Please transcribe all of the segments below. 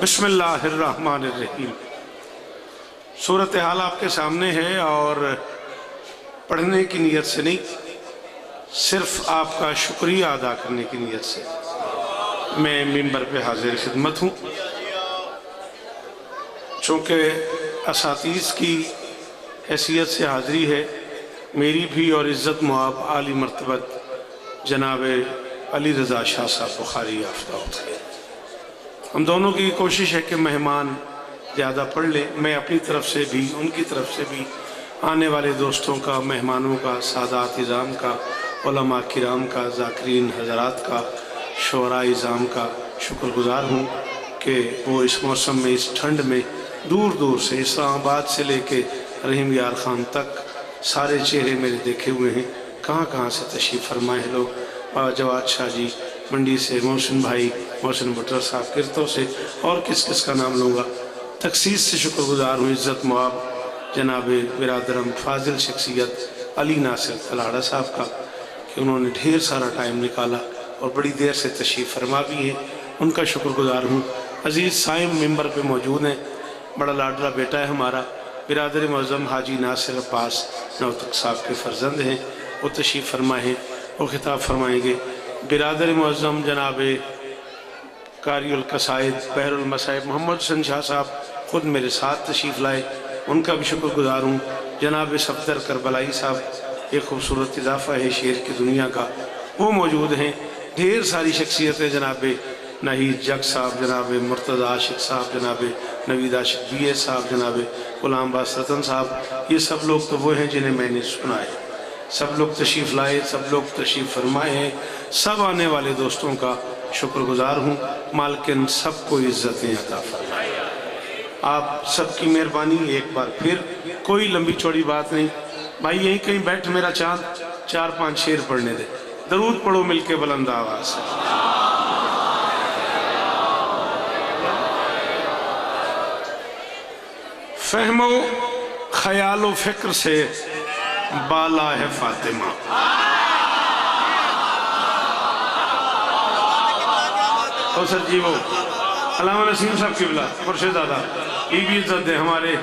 बिस्मिल्लाहिर्रहमानिर्रहीम। सूरत हाल आपके सामने है और पढ़ने की नीयत से नहीं, सिर्फ आपका शुक्रिया अदा करने की नीयत से मैं मिंबर पे हाजिर खिदमत हूँ। चूँकि असातीज़ की हैसियत से हाज़िरी है मेरी भी और इज़्ज़त मुआब आली मर्तबत जनाब अली रज़ा शाह साहब बुखारी याफ्ता होते हैं। हम दोनों की कोशिश है कि मेहमान ज़्यादा पढ़ ले। मैं अपनी तरफ से भी उनकी तरफ से भी आने वाले दोस्तों का, मेहमानों का, सादात इज़ाम का, उलमा किराम का, ज़ाकिरीन हज़रात का, शुअरा इज़ाम का शुक्रगुज़ार हूँ कि वो इस मौसम में, इस ठंड में दूर दूर से इस्लामाबाद से लेके रहीम यार ख़ान तक सारे चेहरे मेरे देखे हुए हैं। कहाँ कहाँ से तशरीफ़ फरमाए लोग। जवाद शाह जी मंडी से, मोहसिन भाई, मोहसिन बुटर साहब किरतों से, और किस किस का नाम लूँगा। तखसीस से शुक्रगुज़ार हूँ इज़्ज़त मुआब जनाब बिरादरम फाजिल शख्सियत अली नासिर तलाड़ा साहब का कि उन्होंने ढेर सारा टाइम निकाला और बड़ी देर से तशरीफ़ फरमा भी है। उनका शुक्रगुज़ार हूँ। अज़ीज़ साइम मिंबर पे मौजूद हैं, बड़ा लाडला बेटा है हमारा, बिरादर मुअज़्ज़म हाजी नासिर अब्बास नौतक साहब के फ़र्जंद हैं। वो तशरीफ़ फरमाए हैं, वो खिताब फरमाएँगे। बिरादर मुअज़्ज़म जनाब कारियुल कसाइद बहरुल मसाइब मोहम्मद हुसैन शाह साहब ख़ुद मेरे साथ तशरीफ़ लाए, उनका भी शुक्रगुज़ार हूँ। जनाब सफदर करबलाई साहब एक खूबसूरत इजाफ़ा है शेर की दुनिया का, वो मौजूद हैं। ढेर सारी शख्सियतें, जनाब नाहीद जग साहब, जनाब मुर्तज़ा आशिक साहब, जनाब नवीद आशिक BA साहब, जनाब गुलाम बास रतन साहब, ये सब लोग तो वो हैं जिन्हें मैंने सुना है। सब लोग तशरीफ़ लाए, सब लोग तशरीफ़ फरमाए हैं। सब आने वाले दोस्तों का शुक्रगुज़ार हूँ। मालकिन सबको इज़्ज़तें अता फरमाए। आप सबकी मेहरबानी। एक बार फिर कोई लंबी चौड़ी बात नहीं भाई, यहीं कहीं बैठ मेरा चाँद 4-5 शेर पढ़ने दे। दरूद पढ़ो मिलके बुलंद आवाज़ से। फहमो ख्यालो फिक्र से बाला है फातिमा। तो सर जी वो अल्लामा नसीम साहब की बिला मुर्शिद दादा बीबी इज़्ज़त है हमारे,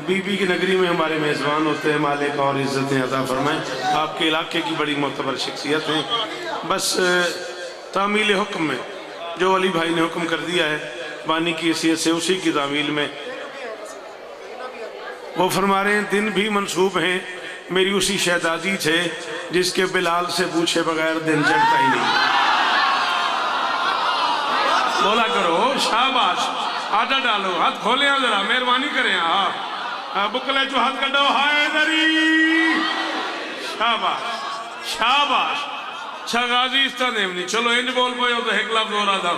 बीबी की नगरी में हमारे मेज़बान होते हैं। मालिक और इज़्ज़तें अता फरमाएं। आपके इलाके की बड़ी मोतबर शख्सियत हैं। बस तामील हुक्म में जो अली भाई ने हुक्म कर दिया है बानी की हैसियत से, उसी की तामील में वो फरमा रहे हैं दिन भी मंसूब हैं मेरी उसी शहजादी थे जिसके बिलाल से पूछे बगैर दिन चढ़ता ही नहीं। बोला करो शाबाश, आटा डालो, हाथ खोले जरा, मेहरबानी करें। हाँ बुकले जो हाथ कटो, हाय दरी, शाबाश शाबाश। अच्छा गाजी इस तरह नहीं, चलो इंज बोल पाए तो एक लफ्ज हो रहा था,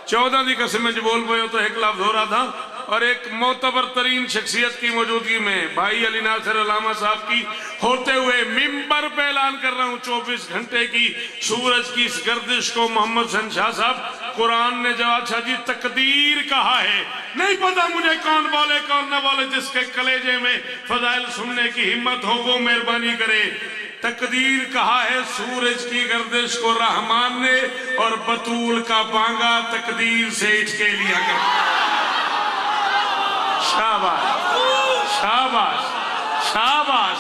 14 की कसम इंज बोल पाए तो एक लफ्ज हो रहा था। और एक मोतबर तरीन शख्सियत की मौजूदगी में भाई अली नासिर अल्लामा साहब की होते हुए मिंबर पे ऐलान कर रहा हूँ 24 घंटे की सूरज की इस गर्दिश को मोहम्मद हुसैन शाह साहब, कुरान ने जवाद शाह जी तकदीर कहा है। नहीं पता मुझे कौन बोले कौन ना बोले, जिसके कलेजे में फजाइल सुनने की हिम्मत हो वो मेहरबानी करे। तकदीर कहा है सूरज की गर्दिश को रहमान ने, और बतूल का बांगा तकदीर से इटके लिया कर। शाबाश शाबाश शाबाश।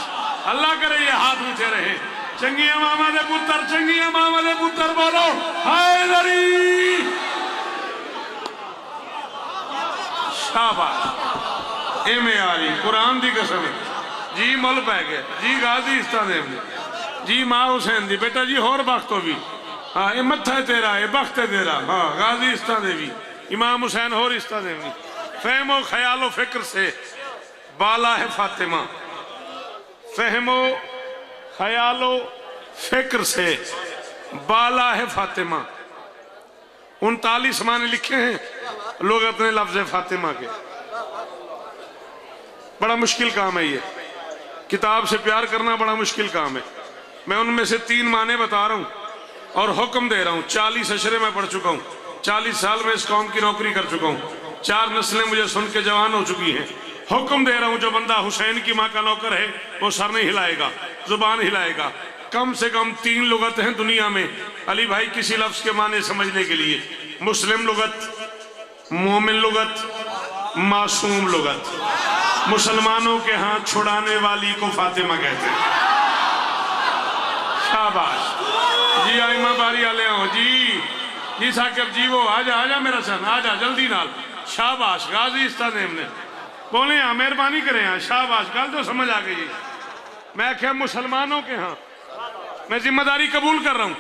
अल्लाह करे ये हाथ ऊंचे रहे। चंगिया मामा दे पुत्र, चंगिया मामा दे पुत्र बोलो हैदरी। शाबाश। एमे आ रही कुरान दी कसम जी, मुल पै गया जी। गाजी इस्ता देव जी, माँ हुसैन दी बेटा जी होर बख्त हो भी। हाँ ये मत्था है तेरा, ये बख्त है तेरा। हाँ गाजी इस्ता देवी, इमाम हुसैन होर इस्ता देवी। फहमो ख्यालो फिक्र से बाला है फातिमा। फहमो ख्यालो फिक्र से बाला है फातिमा। 39 माने लिखे हैं लोग अपने लफ्ज़ फातिमा के। बड़ा मुश्किल काम है ये, किताब से प्यार करना बड़ा मुश्किल काम है। मैं उनमें से 3 माने बता रहा हूँ और हुक्म दे रहा हूँ। 40 अशरे में पढ़ चुका हूँ, 40 साल में इस कौम की नौकरी कर चुका हूँ, 4 नस्लें मुझे सुन के जवान हो चुकी हैं। हुक्म दे रहा हूं, जो बंदा हुसैन की माँ का नौकर है वो सर नहीं हिलाएगा, जुबान हिलाएगा। कम से कम 3 लुगत हैं दुनिया में अली भाई किसी लफ्ज के माने समझने के लिए। मुस्लिम लुगत, मोमिन लुगत, मासूम लुगत। मुसलमानों के हाथ छुड़ाने वाली को फातिमा कहते हैं। शाबाश जी, आइमा बारी आले हो जी, जी साकिब जी, वो आजा आजा मेरा सन, आजा जल्दी नाल। शाबाश गाजी इस्तानेम ने बोले यहाँ मेहरबानी करें यहाँ, शाबाश गल तो समझ आ गई। मैं क्या मुसलमानों के यहाँ मैं जिम्मेदारी कबूल कर रहा हूँ।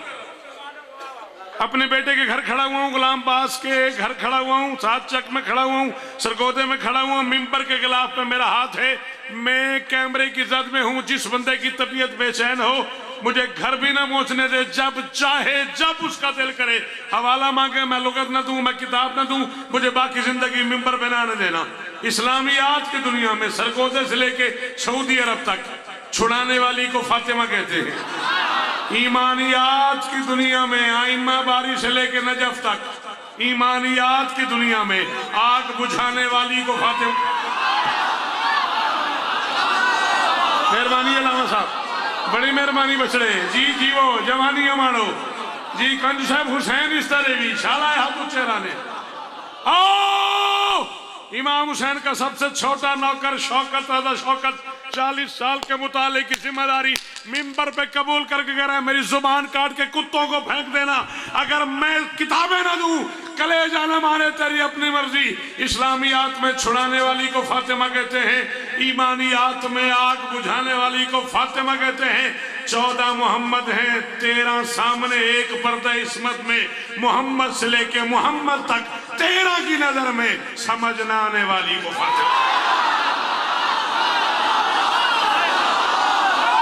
अपने बेटे के घर खड़ा हुआ हूँ, गुलाम बास के घर खड़ा हुआ हूँ, सात चक में खड़ा हुआ हूँ, सरगोदे में खड़ा हुआ हूँ, मिंबर के खिलाफ में मेरा हाथ है, मैं कैमरे की जद में हूँ। जिस बंदे की तबीयत बेचैन हो मुझे घर भी ना पहुंचने दे, जब चाहे जब उसका दिल करे हवाला मांगे, मैं लुगत ना दूं, मैं किताब ना दूं, मुझे बाकी जिंदगी मिंबर पे ना आने देना। इस्लामियात की दुनिया में सरगोदे से लेके सऊदी अरब तक छुड़ाने वाली को फातिमा कहते हैं। ईमानियात की दुनिया में आइमा बारी से लेके नजफ तक, ईमानियात की दुनिया में आग बुझाने वाली को फातिमा। मेहरबानी अलामा साहब, बड़ी मेहरबानी बछड़े जी, जीवो जवानी मानो जी। कंज साहब हुसैन इस तरह भी शाला हाथ चेहरा ने आओ। इमाम हुसैन का सबसे छोटा नौकर शौकत रज़ा शौकत 40 साल के मुताले की जिम्मेदारी मिंबर पे कबूल करके कह रहा है, मेरी जुबान काट के कुत्तों को फेंक देना, अगर मैं किताबें ना दूं, कलेजा ना मारे, तेरी अपनी मर्जी। इस्लामियात में छुड़ाने वाली को फातिमा कहते हैं, ईमानियात में आग बुझाने वाली को फातिमा कहते हैं। 14 मोहम्मद हैं, 13 सामने, एक पर्दा इस्मत में मोहम्मद से लेके मोहम्मद तक 13 की नजर में समझ ना आने वाली को फातिमा।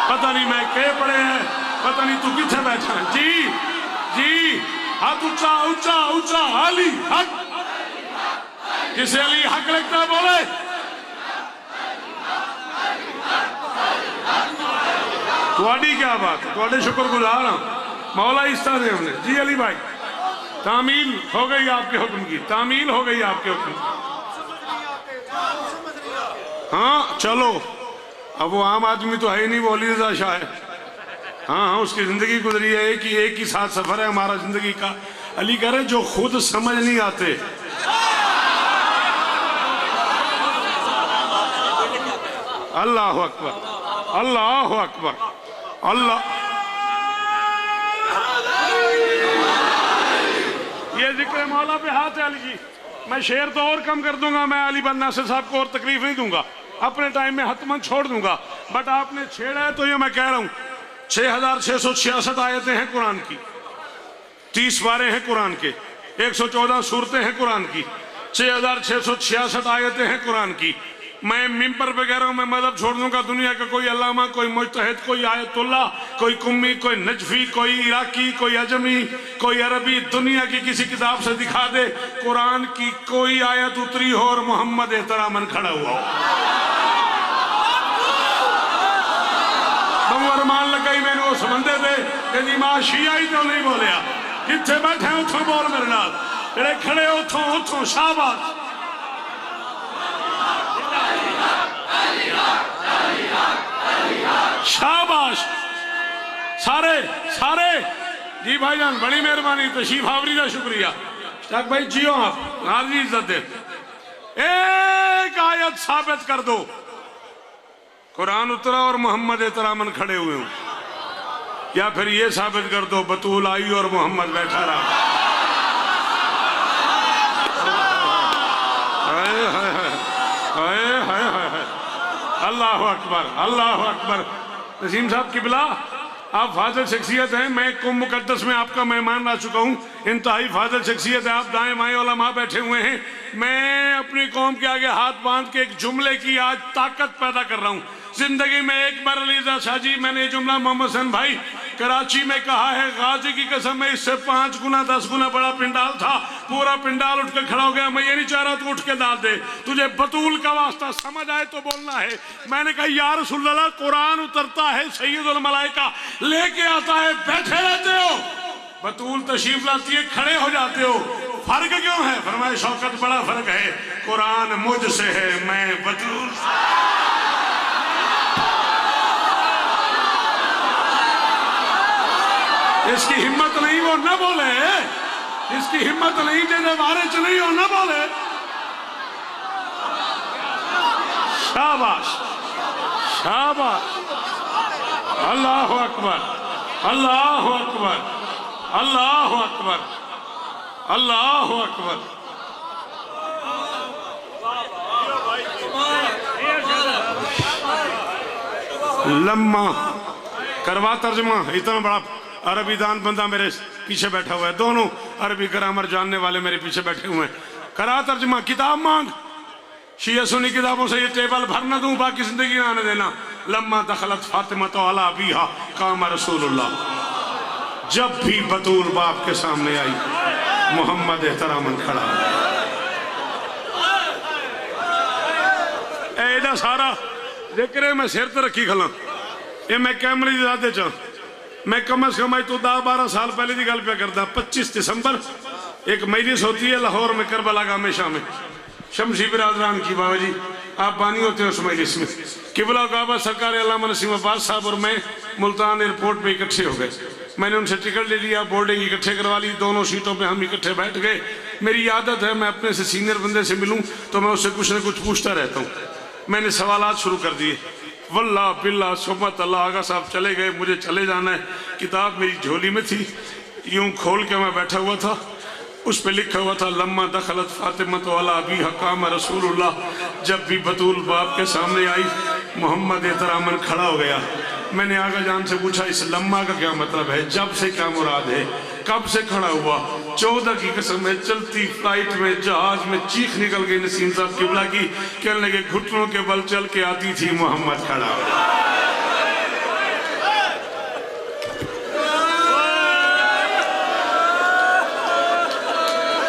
पता नहीं मैं के पड़े हैं, पता नहीं तू किथे बैठा है। जी जी, हाथ ऊंचा ऊंचा ऊंचा, अली हक, जिसे अली हक लगता है बोले। थोड़ी क्या बात है, थोड़े शुक्रगुजार हूं मौला इस्ता दे हमने जी। अली भाई तामील हो गई आपके हुक्म की, तामील हो गई आपके हुक्म की। हाँ चलो, अब वो आम आदमी तो है ही नहीं, वो अली रज़ा शाह है। हाँ हाँ, उसकी जिंदगी गुजरी है, एक ही साथ सफर है हमारा जिंदगी का। अली कह रहे जो खुद समझ नहीं आते, अल्लाह अकबर, अल्लाह अकबर, अल्लाह। ये जिक्र मौला पे हाथ है अली जी। मैं शेर तो और कम कर दूंगा, मैं अली बन नासिर साहब को और तकलीफ नहीं दूंगा, अपने टाइम में हतमन छोड़ दूंगा, बट आपने छेड़ा है तो ये मैं कह रहा हूं। 6666 आयतें हैं कुरान की, 30 पारे हैं कुरान के, 114 सूरतें हैं कुरान की, 6666 आयतें हैं कुरान की। मैं मिंबर पे कह रहा हूं मैं मजहब छोड़ दूंगा, दुनिया का कोई अल्लामा, कोई मुज्तहिद, कोई आयतुल्ला, कोई कुम्मी, कोई नजफी, कोई इराकी, कोई अजमी, कोई अरबी, दुनिया की किसी किताब से दिखा दे कुरान की कोई आयत उतरी हो और मोहम्मद एहतरामन खड़ा हुआ हो। अरमान लगाई मैंने उस बंदे पे कि मां शिया ही तो नहीं बोलिया, जिथे बैठे उथों बोल मेरे नाल, जेड़े खड़े उथों उथों। शाबाश शाबाश, सारे सारे जी भाईजान, बड़ी मेहरबानी, तशरीफ आवरी का शुक्रिया। शाक भाई जियो, आप हाजिरी इज्जत दे। एक आयत साबित कर दो कुरान उतरा और मोहम्मद एहतरामन खड़े हुए हूं, या फिर ये साबित कर दो बतूल आई और मोहम्मद बैठा रहा। अल्लाह अकबर, अल्लाह अकबर। नसीम साहब किबला, आप फाजिल शख्सियत हैं, मैं कुंभ मुकद्दस में आपका मेहमान रह चुका हूँ, इंतहाई फाजिल शख्सियत है आप, दाएं बाएं उलमा बैठे हुए हैं। मैं अपनी कौम के आगे हाथ बांध के एक जुमले की आज ताकत पैदा कर रहा हूँ। जिंदगी में एक बार अली रज़ा शाह जी, मैंने ये जुमला मोहम्मद हसन भाई कराची में कहा है, गाजी की कसम में, इससे 5 गुना 10 गुना बड़ा पिंडाल था, पूरा पिंडाल उठ के खड़ा हो गया। मैं ये नहीं चाह रहा तू उठ के डाल दे, तुझे बतूल का वास्ता समझ आए तो बोलना है। मैंने कहा या रसूल अल्लाह, कुरान उतरता है, सैयदुल मलाइका लेके आता है, बैठे रहते हो, बतूल तशरीफ लाती है, खड़े हो जाते हो, फर्क क्यों है? फरमाए शौकत बड़ा फर्क है, कुरान मुझसे है, मैं बतूल। इसकी हिम्मत नहीं वो न बोले, جس کی ہمت نہیں جنہیں بارے چلی ہو نہ بولے شاباش شاباش اللہ اکبر اللہ اکبر اللہ اکبر اللہ اکبر لمحہ کروا ترجمہ اتنا بڑا عربی دان بندہ میرے پیچھے بیٹھا ہوا ہے دونوں عربی گرامر جاننے والے میرے پیچھے بیٹھے ہوئے ہیں کرا ترجمہ کتاب مانگ شیعہ سنی کتابوں سے یہ ٹیبل بھرنا دوں باقی زندگی نہ آنے دینا لما دخلت فاطمہ تو علی ابیہا قام رسول اللہ جب بھی بطول باپ کے سامنے آئی محمد احتراماً کھڑا ایڈا سارا ذکر ہے میں سیر تے رکھی کھلا یہ میں کیمری دے چاہ میں کم از کم آئی تو 10-12 سال پہلے دی گل پہ کرتا 25 دسمبر ایک مجلس ہوتی ہے لاہور میں کربلا گاہ میں شام میں شمسی برادران کی بابا جی آپ بانی ہوتے ہیں اس مجلس میں قبلہ کعبہ سرکار علامہ نسیم عباس صاحب اور میں ملتان ایئرپورٹ پہ اکٹھے ہو گئے میں نے ان سے ٹکٹ لے لیا بورڈنگ اکٹھے کروا لی دونوں سیٹوں پہ ہم اکٹھے بیٹھ گئے میری عادت ہے میں اپنے سے سینئر بندے سے ملوں تو میں اس سے کچھ نہ کچھ پوچھتا رہتا ہوں میں نے سوالات شروع کر دیے واللہ باللہ سبحت اللہ آغا صاحب چلے گئے مجھے چلے جانا ہے کتاب میری جھولی میں تھی یوں کھول کے میں بیٹھا ہوا تھا اس پہ لکھا ہوا تھا لما دخلت فاطمہ تو علی ابیہا قام رسول اللہ جب بھی بطول باپ کے سامنے آئی محمد احتراماً کھڑا ہو گیا میں نے آغا جان سے پوچھا اس لما کا کیا مطلب ہے جب سے کیا مراد ہے کب سے کھڑا ہوا 14 کی قسم ہے چلتی فلائٹ میں جہاز میں چیخ نکل گئی نسیم صاحب قبلہ کی کہنے لگے گھٹنوں کے بل چل کے آتی تھی محمد کھڑا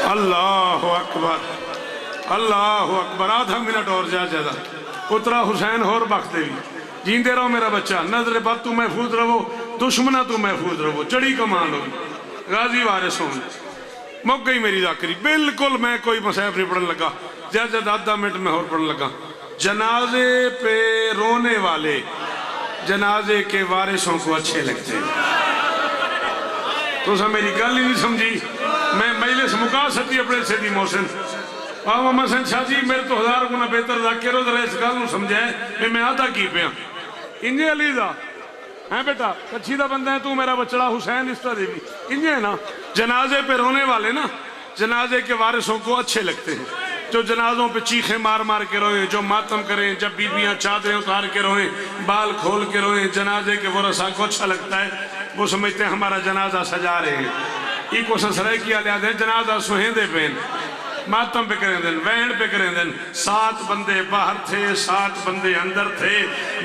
اللہ اکبر اللہ اکبر آدھا منٹ اور جا جادا اترا حسین اور بخت بھی جیندے رہو میرا بچہ نظر بات تو محفوظ رہو دشمنہ تو محفوظ رہو چڑی کمان ہوگی غازی وارث ہوں مک گئی میری ذاکری بالکل میں کوئی مصحف نہیں پڑھنے لگا جا آدھا منٹ میں اور پڑھنے لگا جنازے پہ رونے والے جنازے کے وارثوں کو اچھے لگتے ہیں تو سا میری گل ہی نہیں سمجھی میں مجلس مکا سکتی اپنے سے دی محسن محمد حسن شاہ جی میرے تو 1000 گنا بہتر ذاکر ہو ذرا اس گل نو سمجھائے میں آدھا کی پیا انجے علیزہ ہیں بیٹا کچھی دا بندہ ہے تو میرا بچڑا حسین اس طرح دے بھی انجے ہے نا جنازے پہ رونے والے نا جنازے کے وارثوں کو اچھے لگتے ہیں جو جنازوں پہ چیخیں مار مار کے روئیں جو ماتم کریں جب بیویاں چادریں اتار کے روئیں بال کھول کے روئیں جنازے کے ورثاء کو اچھا لگتا ہے وہ سمجھتے ہیں ہمارا جنازہ سجا رہے ہیں ای کو سسرے کیا لیا دیں جنازہ سوہندے پہن ماتم پہ کریں دن وینڈ پہ کریں دن 7 بندے باہر تھے 7 بندے اندر تھے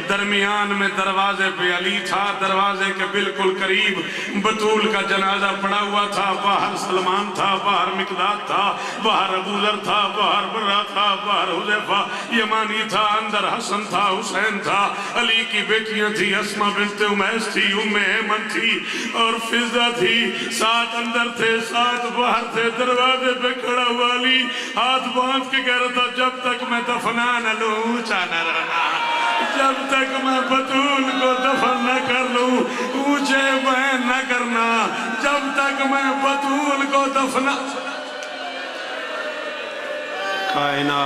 درمیان میں دروازے پہ علی تھا دروازے کے بالکل قریب بطول کا جنازہ پڑا ہوا تھا باہر سلمان تھا باہر مقداد تھا باہر ابو ذر تھا باہر برہ تھا باہر حذیفہ یمانی تھا اندر حسن تھا حسین تھا علی کی بیٹیاں تھی اسمہ بنت امیس تھی ام ایمن تھی اور فضہ تھی 7 اندر تھے 7 باہر تھے دروازے پہ کھڑا ہوا علی ہاتھ باندھ کے کہہ رہا تھا جب تک میں دفنا نہ لوں اونچا نہ رہنا جب تک میں بطول کو دفن نہ کر لوں اونچے بیان نہ کرنا جب تک میں بطول کو دفنا کائنات